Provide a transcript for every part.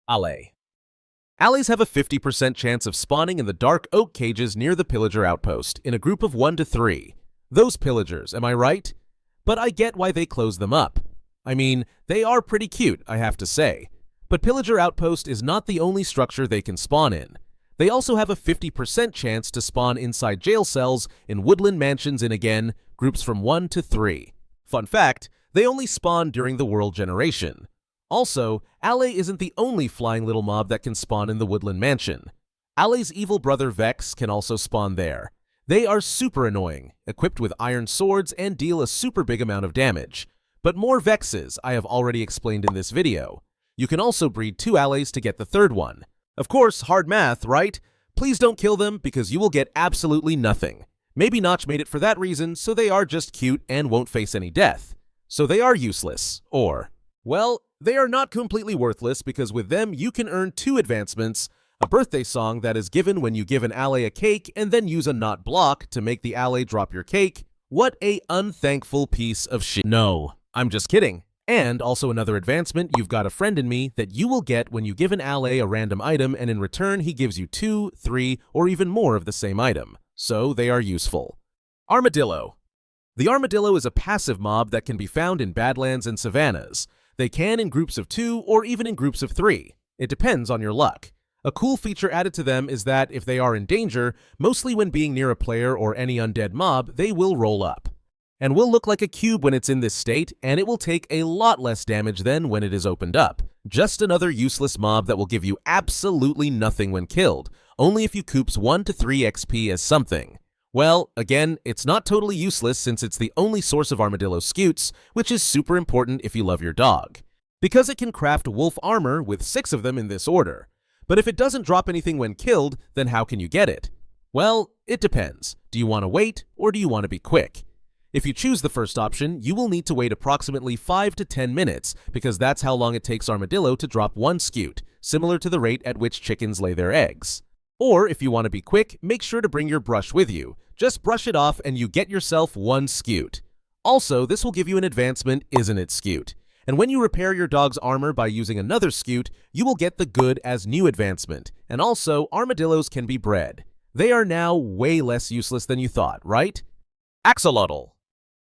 Allay. Allays have a 50% chance of spawning in the dark oak cages near the pillager outpost in a group of 1 to 3. Those pillagers, am I right? But I get why they close them up. I mean, they are pretty cute, I have to say. But pillager outpost is not the only structure they can spawn in. They also have a 50% chance to spawn inside jail cells in woodland mansions in, again, groups from 1 to 3. Fun fact, they only spawn during the world generation. Also, Allay isn't the only flying little mob that can spawn in the woodland mansion. Allay's evil brother Vex can also spawn there. They are super annoying, equipped with iron swords and deal a super big amount of damage. But more Vexes I have already explained in this video. You can also breed 2 Allays to get the third one. Of course, hard math, right? Please don't kill them because you will get absolutely nothing. Maybe Notch made it for that reason, so they are just cute and won't face any death. So they are useless, or, well, they are not completely worthless because with them you can earn 2 advancements, a birthday song that is given when you give an Allay a cake and then use a not block to make the Allay drop your cake. What a unthankful piece of shit. No, I'm just kidding. And also another advancement, you've got a friend in me, that you will get when you give an Allay a random item and in return he gives you 2, 3, or even more of the same item. So they are useful. Armadillo. The Armadillo is a passive mob that can be found in badlands and savannas. They can in groups of 2 or even in groups of 3. It depends on your luck. A cool feature added to them is that if they are in danger, mostly when being near a player or any undead mob, they will roll up. And will look like a cube when it's in this state, and it will take a lot less damage than when it is opened up. Just another useless mob that will give you absolutely nothing when killed, only if you coops 1 to 3 XP as something. Well, again, it's not totally useless since it's the only source of armadillo scutes, which is super important if you love your dog. Because it can craft wolf armor with 6 of them in this order. But if it doesn't drop anything when killed, then how can you get it? Well, it depends. Do you want to wait, or do you want to be quick? If you choose the first option, you will need to wait approximately 5 to 10 minutes, because that's how long it takes Armadillo to drop 1 scute, similar to the rate at which chickens lay their eggs. Or if you want to be quick, make sure to bring your brush with you. Just brush it off and you get yourself 1 scute. Also, this will give you an advancement, isn't it, scute? And when you repair your dog's armor by using another scute, you will get the good as new advancement. And also, armadillos can be bred. They are now way less useless than you thought, right? Axolotl.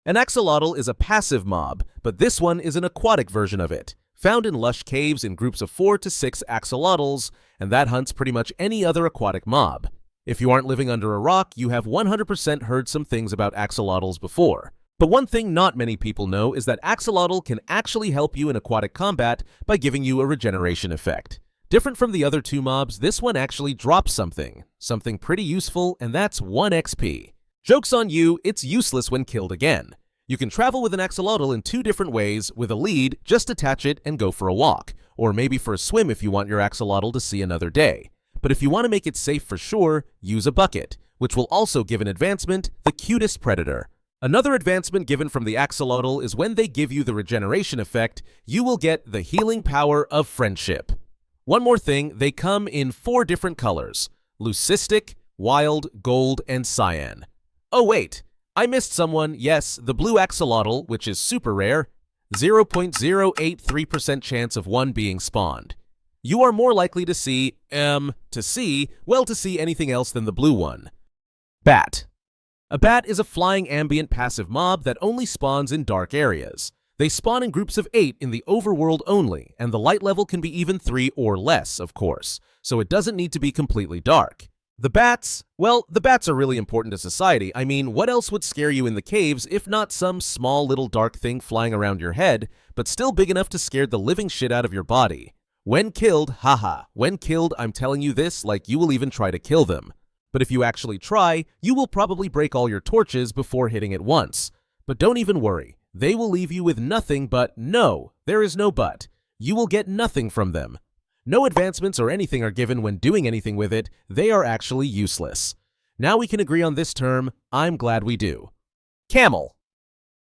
An axolotl is a passive mob, but this one is an aquatic version of it, found in lush caves in groups of 4 to 6 axolotls, and that hunts pretty much any other aquatic mob. If you aren't living under a rock, you have 100% heard some things about axolotls before. But one thing not many people know is that axolotl can actually help you in aquatic combat by giving you a regeneration effect. Different from the other 2 mobs, this one actually drops something pretty useful, and that's 1 XP. Joke's on you, it's useless when killed again. You can travel with an axolotl in 2 different ways. With a lead, just attach it and go for a walk, or maybe for a swim if you want your axolotl to see another day. But if you want to make it safe for sure, use a bucket, which will also give an advancement, the cutest predator. Another advancement given from the axolotl is when they give you the regeneration effect, you will get the healing power of friendship. One more thing, they come in 4 different colors: leucistic, wild, gold, and cyan. Oh wait, I missed someone. Yes, the blue axolotl, which is super rare, 0.083% chance of one being spawned. You are more likely to see anything else than the blue one. Bat. A bat is a flying ambient passive mob that only spawns in dark areas. They spawn in groups of 8 in the overworld only, and the light level can be even 3 or less, of course, so it doesn't need to be completely dark. The bats, well, the bats are really important to society. I mean, what else would scare you in the caves if not some small little dark thing flying around your head, but still big enough to scare the living shit out of your body? When killed, when killed, I'm telling you this like you will even try to kill them. But if you actually try, you will probably break all your torches before hitting it once. But don't even worry, they will leave you with nothing but no, there is no but. You will get nothing from them. No advancements or anything are given when doing anything with it. They are actually useless. Now we can agree on this term. I'm glad we do. Camel.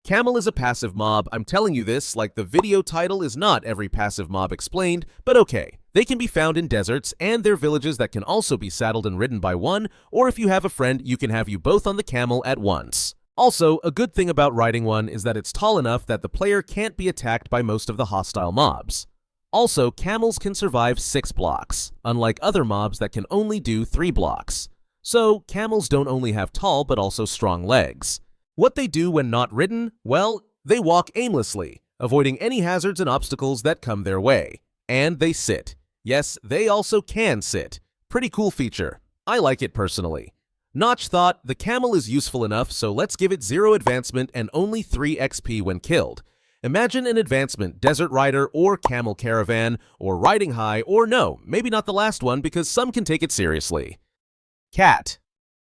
Camel is a passive mob. I'm telling you this like the video title is not every passive mob explained, but okay. They can be found in deserts, and they're villages that can also be saddled and ridden by one, or if you have a friend, you can have you both on the camel at once. Also, a good thing about riding one is that it's tall enough that the player can't be attacked by most of the hostile mobs. Also, camels can survive 6 blocks, unlike other mobs that can only do 3 blocks. So, camels don't only have tall but also strong legs. What they do when not ridden? Well, they walk aimlessly, avoiding any hazards and obstacles that come their way. And they sit. Yes, they also can sit. Pretty cool feature. I like it personally. Notch thought, the camel is useful enough, so let's give it 0 advancement and only 3 XP when killed. Imagine an advancement Desert Rider or Camel Caravan or Riding High, or no, maybe not the last one because some can take it seriously. Cat.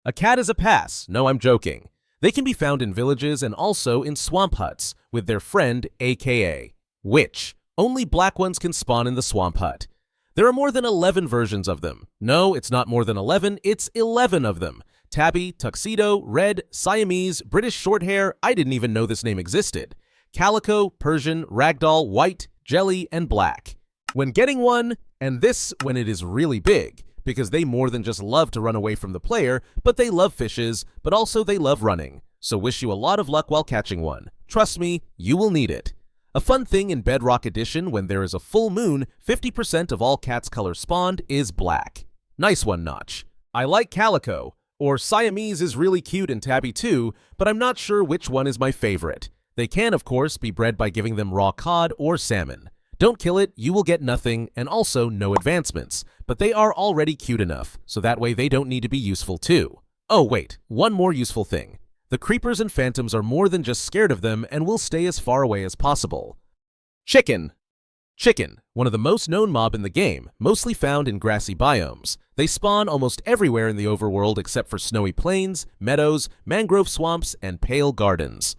A cat is a pass. No, I'm joking. They can be found in villages and also in swamp huts with their friend aka Witch. Only black ones can spawn in the swamp hut. There are more than 11 versions of them. No, it's not more than 11, it's 11 of them. Tabby, Tuxedo, Red, Siamese, British Shorthair, I didn't even know this name existed. Calico, Persian, Ragdoll, White, Jelly, and Black. When getting one, and this when it is really big, because they more than just love to run away from the player, but they love fishes, but also they love running. So wish you a lot of luck while catching one. Trust me, you will need it. A fun thing in Bedrock Edition, when there is a full moon, 50% of all cats' color spawned is black. Nice one, Notch. I like Calico, or Siamese is really cute in Tabby too, but I'm not sure which one is my favorite. They can, of course, be bred by giving them raw cod or salmon. Don't kill it, you will get nothing, and also no advancements, but they are already cute enough, so that way they don't need to be useful too. Oh wait, one more useful thing. The creepers and phantoms are more than just scared of them and will stay as far away as possible. Chicken. Chicken, one of the most known mob in the game, mostly found in grassy biomes. They spawn almost everywhere in the overworld except for snowy plains, meadows, mangrove swamps, and pale gardens.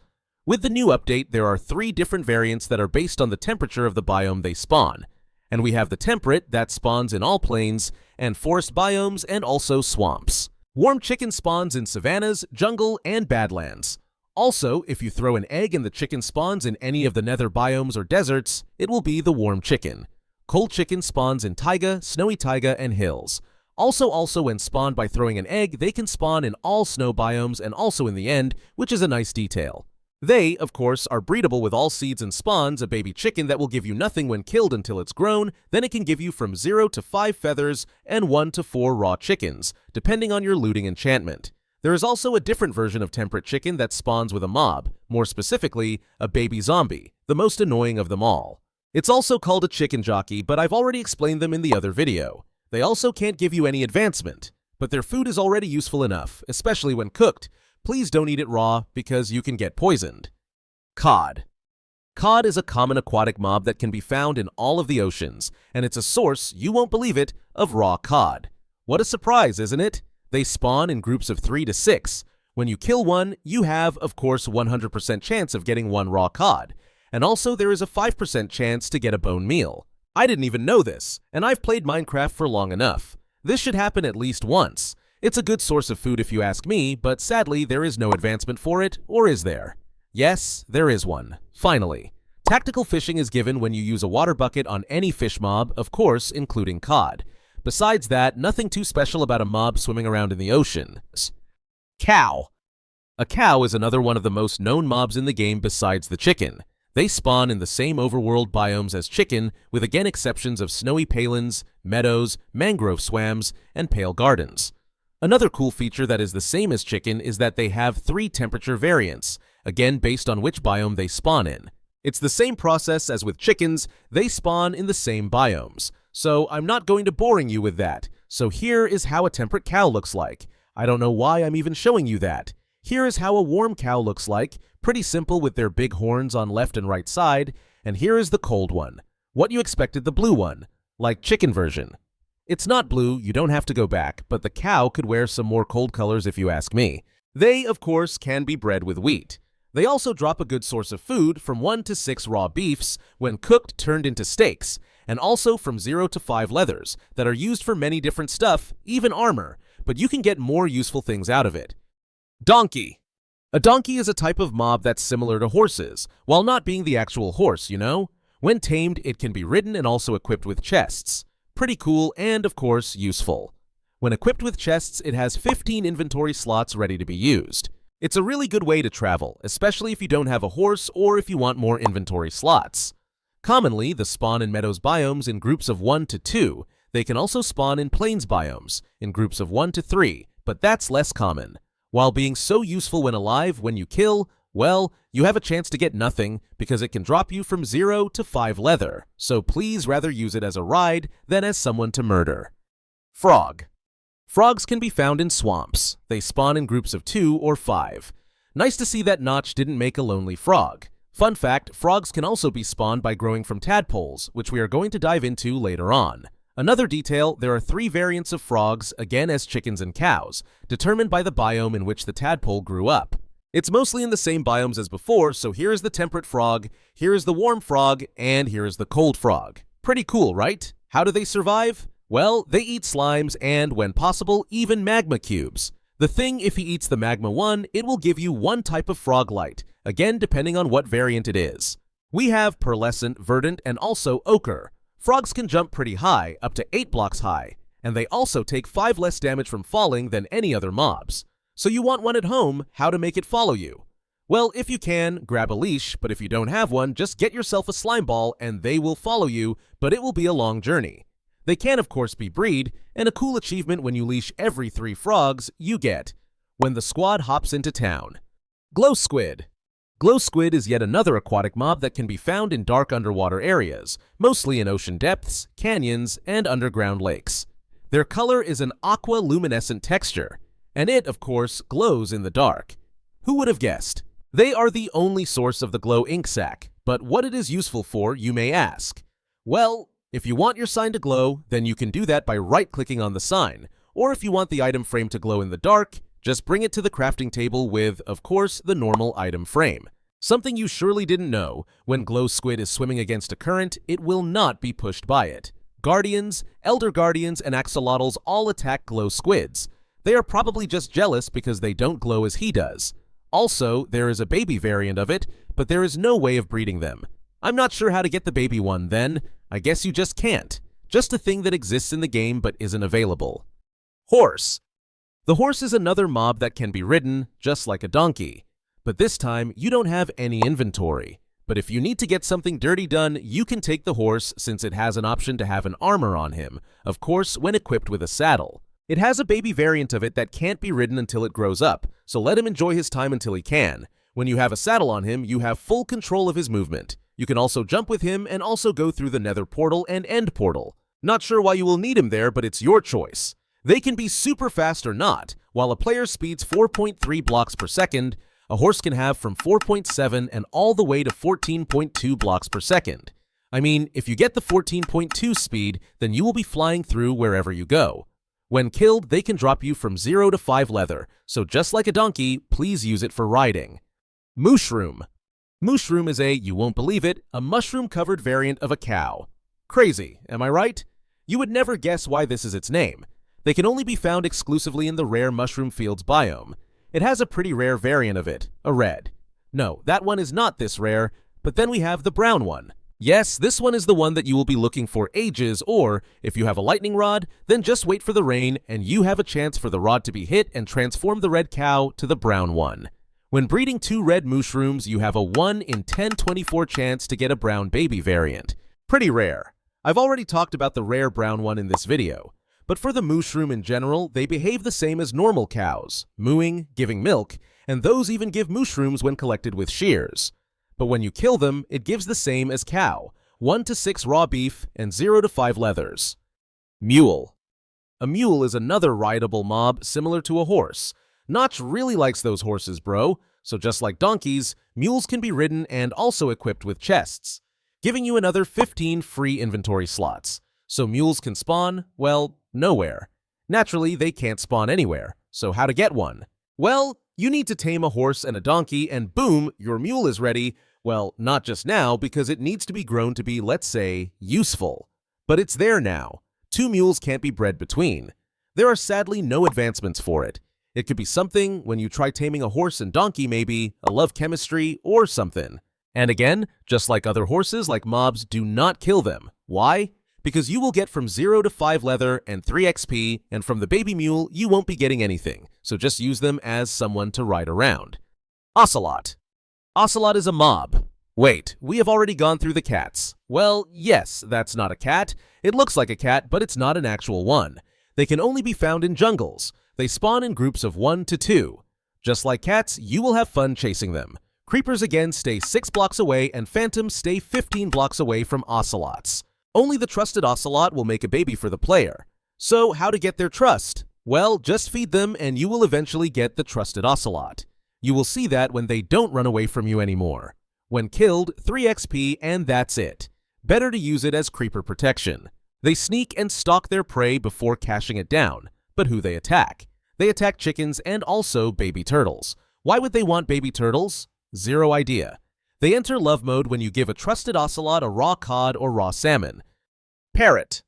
With the new update, there are 3 different variants that are based on the temperature of the biome they spawn. And we have the temperate that spawns in all plains, and forest biomes, and also swamps. Warm chicken spawns in savannas, jungle, and badlands. Also, if you throw an egg and the chicken spawns in any of the nether biomes or deserts, it will be the warm chicken. Cold chicken spawns in taiga, snowy taiga, and hills. Also when spawned by throwing an egg, they can spawn in all snow biomes and also in the end, which is a nice detail. They, of course, are breedable with all seeds and spawns, a baby chicken that will give you nothing when killed until it's grown, then it can give you from 0 to 5 feathers and 1 to 4 raw chickens, depending on your looting enchantment. There is also a different version of temperate chicken that spawns with a mob, more specifically, a baby zombie, the most annoying of them all. It's also called a chicken jockey, but I've already explained them in the other video. They also can't give you any advancement, but their food is already useful enough, especially when cooked. Please don't eat it raw because you can get poisoned. Cod. Cod is a common aquatic mob that can be found in all of the oceans, and it's a source, you won't believe it, of raw cod. What a surprise, isn't it? They spawn in groups of 3 to 6. When you kill one, you have, of course, 100% chance of getting 1 raw cod, and also there is a 5% chance to get a bone meal. I didn't even know this, and I've played Minecraft for long enough. This should happen at least once. It's a good source of food if you ask me, but sadly there is no advancement for it, or is there? Yes, there is one. Finally. Tactical fishing is given when you use a water bucket on any fish mob, of course, including cod. Besides that, nothing too special about a mob swimming around in the ocean. Cow. A cow is another one of the most known mobs in the game besides the chicken. They spawn in the same overworld biomes as chicken, with again exceptions of snowy palins, meadows, mangrove swamps, and pale gardens. Another cool feature that is the same as chicken is that they have 3 temperature variants, again based on which biome they spawn in. It's the same process as with chickens, they spawn in the same biomes. So I'm not going to boring you with that. So here is how a temperate cow looks like. I don't know why I'm even showing you that. Here is how a warm cow looks like, pretty simple with their big horns on left and right side, and here is the cold one. What you expected the blue one, like chicken version. It's not blue, you don't have to go back, but the cow could wear some more cold colors if you ask me. They, of course, can be bred with wheat. They also drop a good source of food from 1 to 6 raw beefs when cooked turned into steaks, and also from 0 to 5 leathers that are used for many different stuff, even armor, but you can get more useful things out of it. Donkey. A donkey is a type of mob that's similar to horses, while not being the actual horse, you know? When tamed, it can be ridden and also equipped with chests. Pretty cool and, of course, useful. When equipped with chests, it has 15 inventory slots ready to be used. It's a really good way to travel, especially if you don't have a horse or if you want more inventory slots. Commonly, they spawn in meadows biomes in groups of 1 to 2. They can also spawn in plains biomes in groups of 1 to 3, but that's less common. While being so useful when alive, when you kill, well, you have a chance to get nothing because it can drop you from 0 to 5 leather, so please rather use it as a ride than as someone to murder. Frog. Frogs can be found in swamps. They spawn in groups of 2 or 5. Nice to see that Notch didn't make a lonely frog. Fun fact, frogs can also be spawned by growing from tadpoles, which we are going to dive into later on. Another detail, there are 3 variants of frogs, again as chickens and cows, determined by the biome in which the tadpole grew up. It's mostly in the same biomes as before, so here is the temperate frog, here is the warm frog, and here is the cold frog. Pretty cool, right? How do they survive? Well, they eat slimes and, when possible, even magma cubes. The thing, if he eats the magma one, it will give you one type of frog light, again depending on what variant it is. We have pearlescent, verdant, and also ochre. Frogs can jump pretty high, up to 8 blocks high, and they also take 5 less damage from falling than any other mobs. So you want one at home, how to make it follow you? Well, if you can, grab a leash, but if you don't have one, just get yourself a slime ball and they will follow you, but it will be a long journey. They can of course be breed, and a cool achievement when you leash every 3 frogs you get when the squad hops into town. Glow Squid. Glow Squid is yet another aquatic mob that can be found in dark underwater areas, mostly in ocean depths, canyons, and underground lakes. Their color is an aqua-luminescent texture, and it, of course, glows in the dark. Who would have guessed? They are the only source of the glow ink sac, but what it is useful for, you may ask. Well, if you want your sign to glow, then you can do that by right-clicking on the sign, or if you want the item frame to glow in the dark, just bring it to the crafting table with, of course, the normal item frame. Something you surely didn't know, when Glow Squid is swimming against a current, it will not be pushed by it. Guardians, Elder Guardians, and Axolotls all attack Glow Squids. They are probably just jealous because they don't glow as he does. Also, there is a baby variant of it, but there is no way of breeding them. I'm not sure how to get the baby one then. I guess you just can't. Just a thing that exists in the game but isn't available. Horse. The horse is another mob that can be ridden, just like a donkey. But this time, you don't have any inventory. But if you need to get something dirty done, you can take the horse since it has an option to have an armor on him, of course when equipped with a saddle. It has a baby variant of it that can't be ridden until it grows up, so let him enjoy his time until he can. When you have a saddle on him, you have full control of his movement. You can also jump with him and also go through the nether portal and end portal. Not sure why you will need him there, but it's your choice. They can be super fast or not. While a player speeds 4.3 blocks per second, a horse can have from 4.7 and all the way to 14.2 blocks per second. I mean, if you get the 14.2 speed, then you will be flying through wherever you go. When killed, they can drop you from 0 to 5 leather, so just like a donkey, please use it for riding. Mooshroom. Mooshroom is you won't believe it, a mushroom-covered variant of a cow. Crazy, am I right? You would never guess why this is its name. They can only be found exclusively in the rare mushroom fields biome. It has a pretty rare variant of it, a red. No, that one is not this rare, but then we have the brown one. Yes, this one is the one that you will be looking for ages, or if you have a lightning rod, then just wait for the rain and you have a chance for the rod to be hit and transform the red cow to the brown one. When breeding 2 red mushrooms, you have a 1 in 1024 chance to get a brown baby variant. Pretty rare. I've already talked about the rare brown one in this video. But for the mooshroom in general, they behave the same as normal cows, mooing, giving milk, and those even give mushrooms when collected with shears. But when you kill them, it gives the same as cow, 1 to 6 raw beef and 0 to 5 leathers. Mule. A mule is another rideable mob similar to a horse. Notch really likes those horses, bro, so just like donkeys, mules can be ridden and also equipped with chests, giving you another 15 free inventory slots. So mules can spawn, well, nowhere. Naturally, they can't spawn anywhere, so how to get one? Well, you need to tame a horse and a donkey and boom, your mule is ready. Well, not just now, because it needs to be grown to be, let's say, useful. But it's there now. 2 mules can't be bred between. There are sadly no advancements for it. It could be something when you try taming a horse and donkey, maybe, a love chemistry, or something. And again, just like other horses, like mobs, do not kill them. Why? Because you will get from 0 to 5 leather and 3 XP, and from the baby mule, you won't be getting anything, so just use them as someone to ride around. Ocelot. Ocelot is a mob. Wait, we have already gone through the cats. Well, yes, that's not a cat. It looks like a cat, but it's not an actual one. They can only be found in jungles. They spawn in groups of 1 to 2. Just like cats, you will have fun chasing them. Creepers again stay 6 blocks away and phantoms stay 15 blocks away from ocelots. Only the trusted ocelot will make a baby for the player. So how to get their trust? Well, just feed them and you will eventually get the trusted ocelot. You will see that when they don't run away from you anymore. When killed, 3 XP and that's it. Better to use it as creeper protection. They sneak and stalk their prey before cashing it down. But who they attack? They attack chickens and also baby turtles. Why would they want baby turtles? Zero idea. They enter love mode when you give a trusted ocelot a raw cod or raw salmon. Parrot.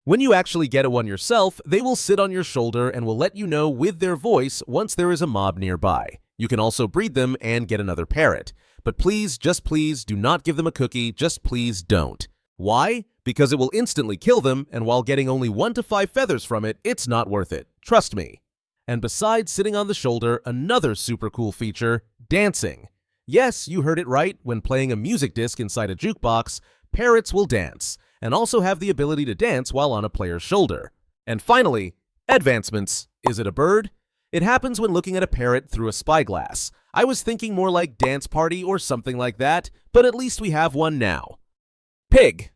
When you actually get a one yourself, they will sit on your shoulder and will let you know with their voice once there is a mob nearby. You can also breed them and get another parrot. But please, just please, do not give them a cookie, just please don't. Why? Because it will instantly kill them, and while getting only 1 to 5 feathers from it, it's not worth it. Trust me. And besides sitting on the shoulder, another super cool feature, dancing. Yes, you heard it right, when playing a music disc inside a jukebox, parrots will dance, and also have the ability to dance while on a player's shoulder. And finally, advancements. Is it a bird? It happens when looking at a parrot through a spyglass. I was thinking more like dance party or something like that, but at least we have one now. Pig.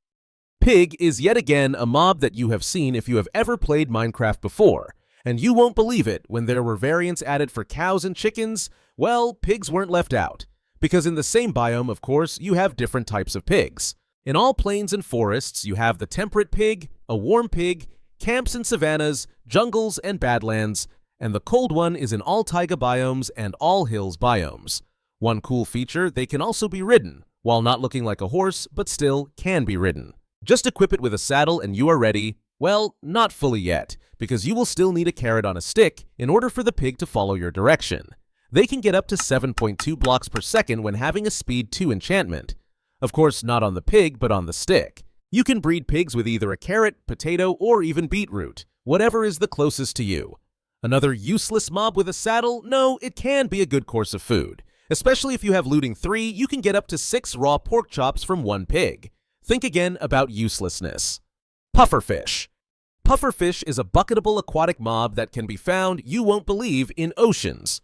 Pig is yet again a mob that you have seen if you have ever played Minecraft before. And you won't believe it, when there were variants added for cows and chickens, well, pigs weren't left out. Because in the same biome, of course, you have different types of pigs. In all plains and forests, you have the temperate pig, a warm pig, camps and savannas, jungles and badlands, and the cold one is in all taiga biomes and all hills biomes. One cool feature, they can also be ridden, while not looking like a horse, but still can be ridden. Just equip it with a saddle and you are ready. Well, not fully yet, because you will still need a carrot on a stick in order for the pig to follow your direction. They can get up to 7.2 blocks per second when having a speed 2 enchantment. Of course, not on the pig, but on the stick. You can breed pigs with either a carrot, potato, or even beetroot, whatever is the closest to you. Another useless mob with a saddle? No, it can be a good course of food. Especially if you have looting 3, you can get up to 6 raw pork chops from 1 pig. Think again about uselessness. Pufferfish. Pufferfish is a bucketable aquatic mob that can be found, you won't believe, in oceans.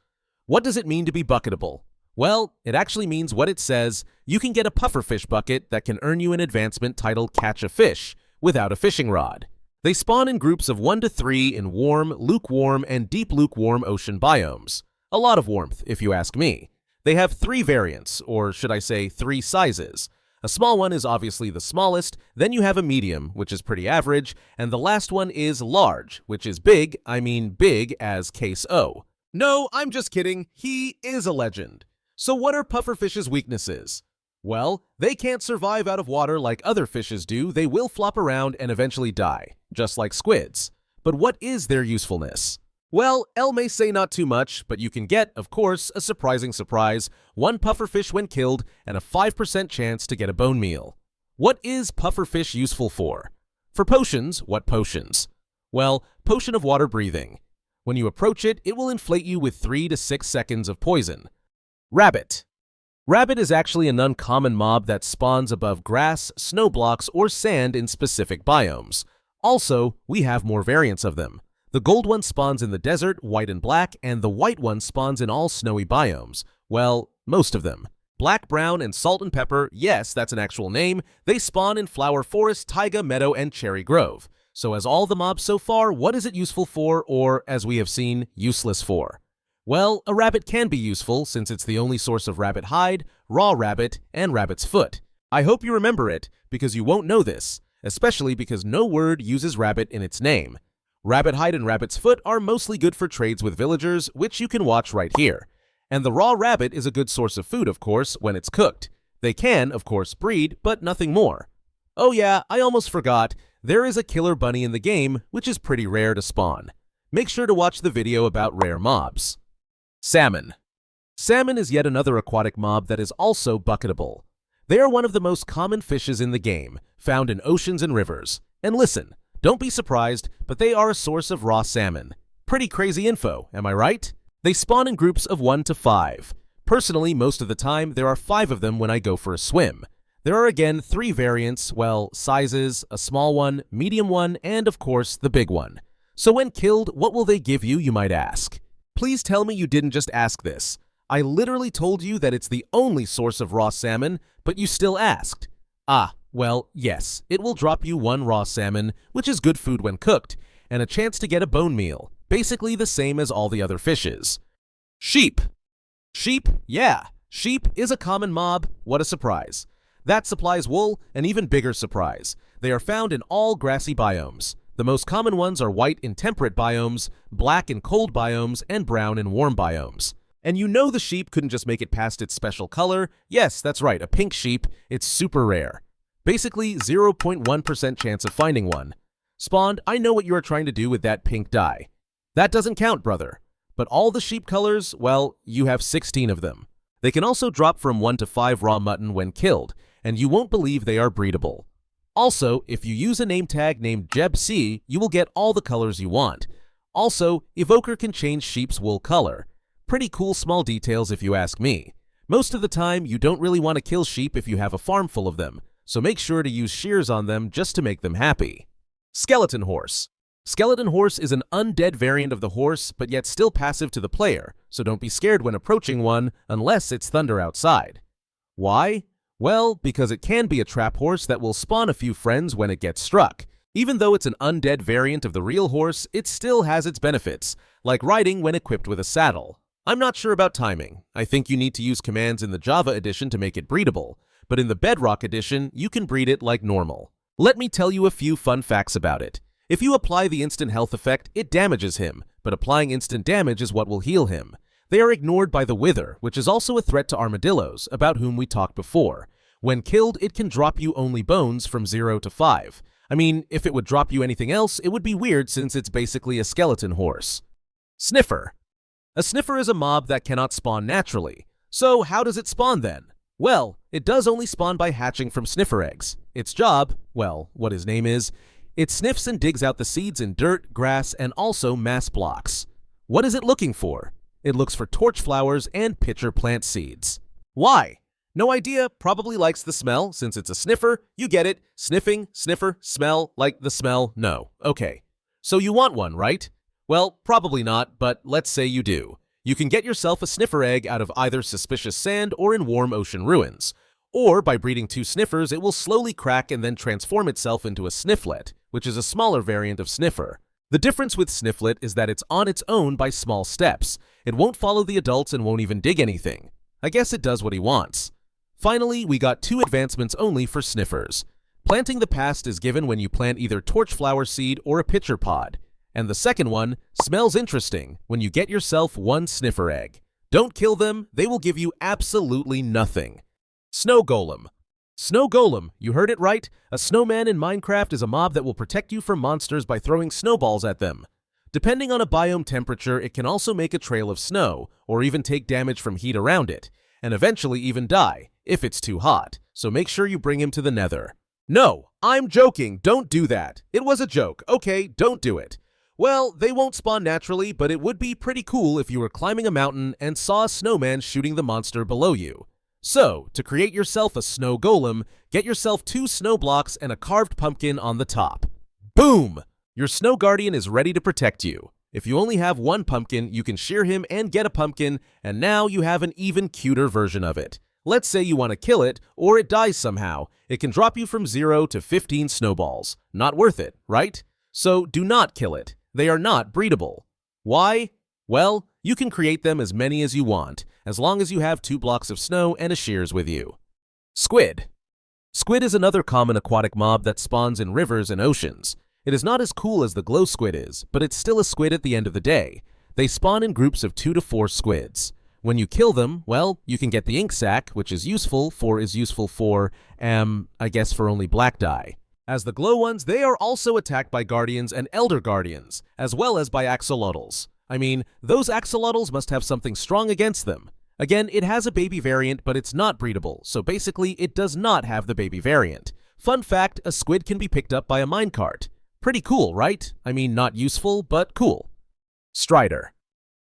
What does it mean to be bucketable? Well, it actually means what it says. You can get a pufferfish bucket that can earn you an advancement titled Catch a Fish without a fishing rod. They spawn in groups of 1 to 3 in warm, lukewarm, and deep lukewarm ocean biomes. A lot of warmth, if you ask me. They have 3 variants, or should I say 3 sizes. A small one is obviously the smallest, then you have a medium, which is pretty average, and the last one is large, which is big, I mean big as case O. No, I'm just kidding, he is a legend. So what are pufferfish's weaknesses? Well, they can't survive out of water like other fishes do, they will flop around and eventually die, just like squids. But what is their usefulness? Well, Elle may say not too much, but you can get, of course, a surprising surprise, 1 pufferfish when killed, and a 5% chance to get a bone meal. What is pufferfish useful for? For potions, what potions? Well, potion of water breathing. When you approach it, it will inflate you with 3 to 6 seconds of poison. Rabbit. Rabbit is actually an uncommon mob that spawns above grass, snow blocks, or sand in specific biomes. Also, we have more variants of them. The gold one spawns in the desert, white and black, and the white one spawns in all snowy biomes. Well, most of them. Black, brown, and salt and pepper, yes, that's an actual name, they spawn in flower forest, taiga, meadow, and cherry grove. So as all the mobs so far, what is it useful for, or, as we have seen, useless for? Well, a rabbit can be useful since it's the only source of rabbit hide, raw rabbit, and rabbit's foot. I hope you remember it, because you won't know this, especially because no word uses rabbit in its name. Rabbit hide and rabbit's foot are mostly good for trades with villagers, which you can watch right here. And the raw rabbit is a good source of food, of course, when it's cooked. They can, of course, breed, but nothing more. Oh yeah, I almost forgot, there is a killer bunny in the game, which is pretty rare to spawn. Make sure to watch the video about rare mobs. Salmon. Salmon is yet another aquatic mob that is also bucketable. They are one of the most common fishes in the game, found in oceans and rivers. And listen, don't be surprised, but they are a source of raw salmon. Pretty crazy info, am I right? They spawn in groups of 1 to 5. Personally, most of the time, there are 5 of them when I go for a swim. There are again 3 variants, well, sizes, a small one, medium one, and of course, the big one. So when killed, what will they give you, you might ask? Please tell me you didn't just ask this. I literally told you that it's the only source of raw salmon, but you still asked. Ah, well, yes, it will drop you 1 raw salmon, which is good food when cooked, and a chance to get a bone meal, basically the same as all the other fishes. Sheep. Sheep, yeah, sheep is a common mob, what a surprise. That supplies wool, an even bigger surprise. They are found in all grassy biomes. The most common ones are white in temperate biomes, black in cold biomes, and brown in warm biomes. And you know the sheep couldn't just make it past its special color. Yes, that's right, a pink sheep. It's super rare. Basically, 0.1% chance of finding one. Spawned, I know what you are trying to do with that pink dye. That doesn't count, brother. But all the sheep colors, well, you have 16 of them. They can also drop from 1 to 5 raw mutton when killed, and you won't believe they are breedable. Also, if you use a name tag named JebC, you will get all the colors you want. Also, Evoker can change sheep's wool color. Pretty cool small details if you ask me. Most of the time, you don't really want to kill sheep if you have a farm full of them, so make sure to use shears on them just to make them happy. Skeleton horse. Skeleton horse is an undead variant of the horse, but yet still passive to the player, so don't be scared when approaching one unless it's thunder outside. Why? Well, because it can be a trap horse that will spawn a few friends when it gets struck. Even though it's an undead variant of the real horse, it still has its benefits, like riding when equipped with a saddle. I'm not sure about timing. I think you need to use commands in the Java edition to make it breedable, but in the Bedrock edition, you can breed it like normal. Let me tell you a few fun facts about it. If you apply the instant health effect, it damages him, but applying instant damage is what will heal him. They are ignored by the Wither, which is also a threat to armadillos, about whom we talked before. When killed, it can drop you only bones from 0 to 5. I mean, if it would drop you anything else, it would be weird since it's basically a skeleton horse. Sniffer. A sniffer is a mob that cannot spawn naturally. So how does it spawn then? Well, it does only spawn by hatching from sniffer eggs. Its job, well, what his name is, it sniffs and digs out the seeds in dirt, grass, and also mass blocks. What is it looking for? It looks for torch flowers and pitcher plant seeds. Why? No idea, probably likes the smell, since it's a sniffer. You get it, sniffing, sniffer, smell, like the smell, no. Okay. So you want one, right? Well, probably not, but let's say you do. You can get yourself a sniffer egg out of either suspicious sand or in warm ocean ruins. Or by breeding 2 sniffers, it will slowly crack and then transform itself into a snifflet, which is a smaller variant of sniffer. The difference with snifflet is that it's on its own by small steps. It won't follow the adults and won't even dig anything. I guess it does what he wants. Finally, we got 2 advancements only for sniffers. Planting the past is given when you plant either torch flower seed or a pitcher pod. And the second one, smells interesting, when you get yourself 1 sniffer egg. Don't kill them, they will give you absolutely nothing. Snow Golem. Snow Golem, you heard it right. A snowman in Minecraft is a mob that will protect you from monsters by throwing snowballs at them. Depending on a biome temperature, it can also make a trail of snow, or even take damage from heat around it, and eventually even die, if it's too hot, so make sure you bring him to the nether. No, I'm joking, don't do that. It was a joke, okay, don't do it. Well, they won't spawn naturally, but it would be pretty cool if you were climbing a mountain and saw a snowman shooting the monster below you. So, to create yourself a snow golem, get yourself 2 snow blocks and a carved pumpkin on the top. Boom! Your snow guardian is ready to protect you. If you only have 1 pumpkin, you can shear him and get a pumpkin, and now you have an even cuter version of it. Let's say you want to kill it, or it dies somehow. It can drop you from 0 to 15 snowballs. Not worth it, right? So do not kill it. They are not breedable. Why? Well, you can create them as many as you want, as long as you have 2 blocks of snow and a shears with you. Squid. Squid is another common aquatic mob that spawns in rivers and oceans. It is not as cool as the glow squid is, but it's still a squid at the end of the day. They spawn in groups of 2 to 4 squids. When you kill them, well, you can get the ink sac, which is useful for, I guess for only black dye. As the glow ones, they are also attacked by guardians and elder guardians, as well as by axolotls. I mean, those axolotls must have something strong against them. Again, it has a baby variant, but it's not breedable, so basically it does not have the baby variant. Fun fact, a squid can be picked up by a minecart. Pretty cool, right? I mean, not useful, but cool. Strider.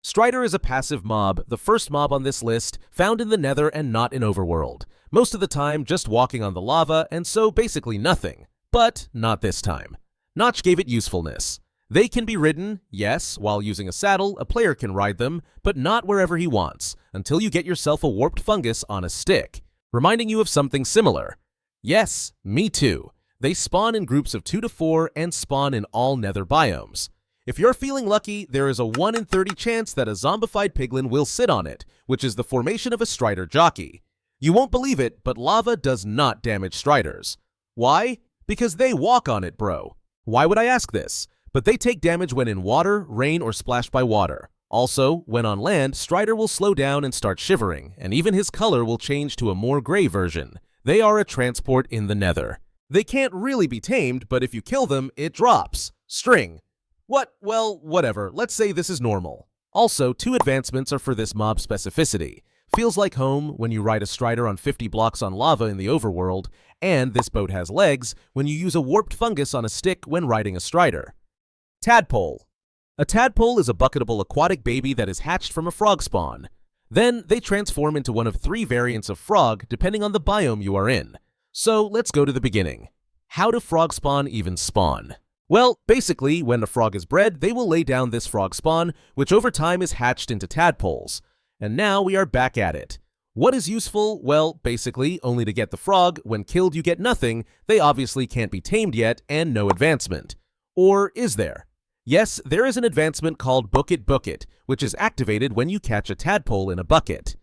Strider is a passive mob, the first mob on this list, found in the Nether and not in Overworld. Most of the time just walking on the lava, and so basically nothing. But not this time. Notch gave it usefulness. They can be ridden, yes, while using a saddle, a player can ride them, but not wherever he wants, until you get yourself a warped fungus on a stick, reminding you of something similar. Yes, me too. They spawn in groups of 2 to 4 and spawn in all Nether biomes. If you're feeling lucky, there is a 1 in 30 chance that a zombified piglin will sit on it, which is the formation of a Strider jockey. You won't believe it, but lava does not damage Striders. Why? Because they walk on it, bro. Why would I ask this? But they take damage when in water, rain, or splashed by water. Also, when on land, Strider will slow down and start shivering, and even his color will change to a more gray version. They are a transport in the Nether. They can't really be tamed, but if you kill them, it drops. String. What? Well, whatever. Let's say this is normal. Also, 2 advancements are for this mob specificity. Feels like home when you ride a Strider on 50 blocks on lava in the overworld, and this boat has legs when you use a warped fungus on a stick when riding a Strider. Tadpole. A tadpole is a bucketable aquatic baby that is hatched from a frog spawn. Then they transform into one of 3 variants of frog depending on the biome you are in. So let's go to the beginning. How do frog spawn even spawn? Well, basically, when a frog is bred, they will lay down this frog spawn, which over time is hatched into tadpoles. And now we are back at it. What is useful? Well, basically, only to get the frog. When killed, you get nothing. They obviously can't be tamed yet, and no advancement. Or is there? Yes, there is an advancement called Book It, which is activated when you catch a tadpole in a bucket.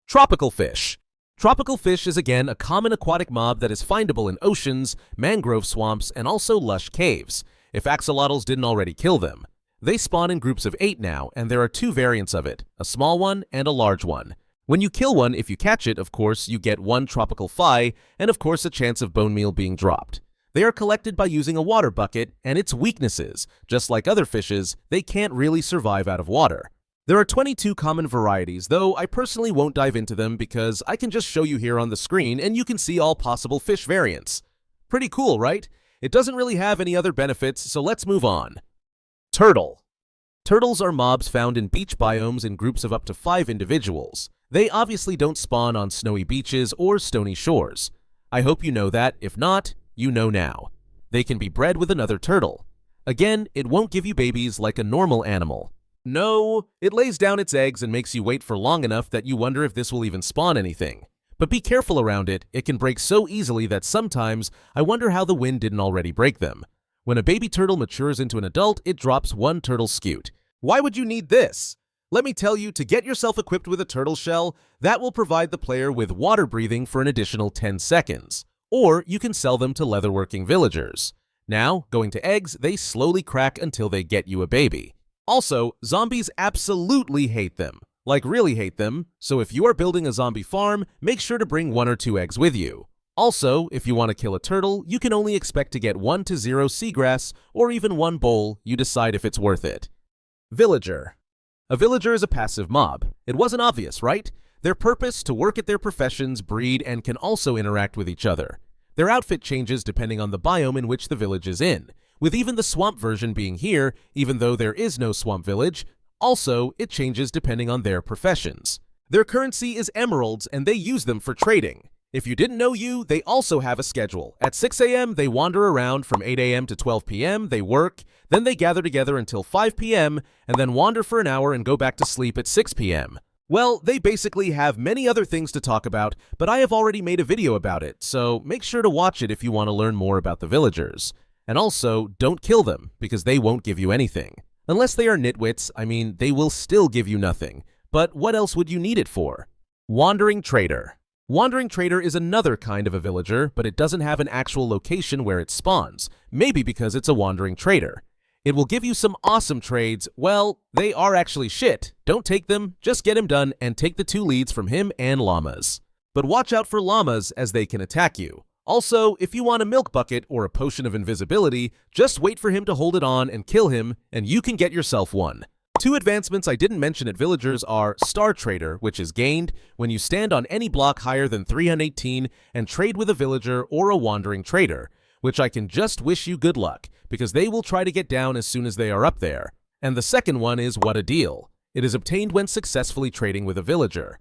Tropical fish. Tropical fish is again a common aquatic mob that is findable in oceans, mangrove swamps, and also lush caves, if axolotls didn't already kill them. They spawn in groups of 8 now, and there are 2 variants of it, a small one and a large one. When you kill one, if you catch it, of course, you get 1 tropical fi, and of course a chance of bone meal being dropped. They are collected by using a water bucket, and its weaknesses, just like other fishes, they can't really survive out of water. There are 22 common varieties, though I personally won't dive into them because I can just show you here on the screen and you can see all possible fish variants. Pretty cool, right? It doesn't really have any other benefits, so let's move on. Turtle. Turtles are mobs found in beach biomes in groups of up to 5 individuals. They obviously don't spawn on snowy beaches or stony shores. I hope you know that. If not, you know now. They can be bred with another turtle. Again, it won't give you babies like a normal animal. No, it lays down its eggs and makes you wait for long enough that you wonder if this will even spawn anything. But be careful around it, it can break so easily that sometimes I wonder how the wind didn't already break them. When a baby turtle matures into an adult, it drops 1 turtle scute. Why would you need this? Let me tell you, to get yourself equipped with a turtle shell, that will provide the player with water breathing for an additional 10 seconds. Or you can sell them to leatherworking villagers. Now, going to eggs, they slowly crack until they get you a baby. Also, zombies absolutely hate them. Like really hate them, so if you are building a zombie farm, make sure to bring 1 or 2 eggs with you. Also, if you want to kill a turtle, you can only expect to get 1 to 0 seagrass, or even 1 bowl, you decide if it's worth it. Villager. A villager is a passive mob. It wasn't obvious, right? Their purpose, to work at their professions, breed, and can also interact with each other. Their outfit changes depending on the biome in which the village is in, with even the swamp version being here, even though there is no swamp village. Also, it changes depending on their professions. Their currency is emeralds, and they use them for trading. If you didn't know they also have a schedule. At 6 a.m., they wander around. From 8 a.m. to 12 p.m., they work. Then they gather together until 5 p.m., and then wander for an hour and go back to sleep at 6 p.m. Well, they basically have many other things to talk about, but I have already made a video about it, so make sure to watch it if you want to learn more about the villagers. And also, don't kill them, because they won't give you anything. Unless they are nitwits, I mean, they will still give you nothing. But what else would you need it for? Wandering Trader. Wandering Trader is another kind of a villager, but it doesn't have an actual location where it spawns, maybe because it's a wandering trader. It will give you some awesome trades. Well, they are actually shit. Don't take them, just get him done and take the 2 leads from him and llamas. But watch out for llamas as they can attack you. Also, if you want a milk bucket or a potion of invisibility, just wait for him to hold it on and kill him, and you can get yourself one. 2 advancements I didn't mention at villagers are Star Trader, which is gained when you stand on any block higher than 318 and trade with a villager or a wandering trader, which I can just wish you good luck, because they will try to get down as soon as they are up there. And the second one is What a Deal. It is obtained when successfully trading with a villager.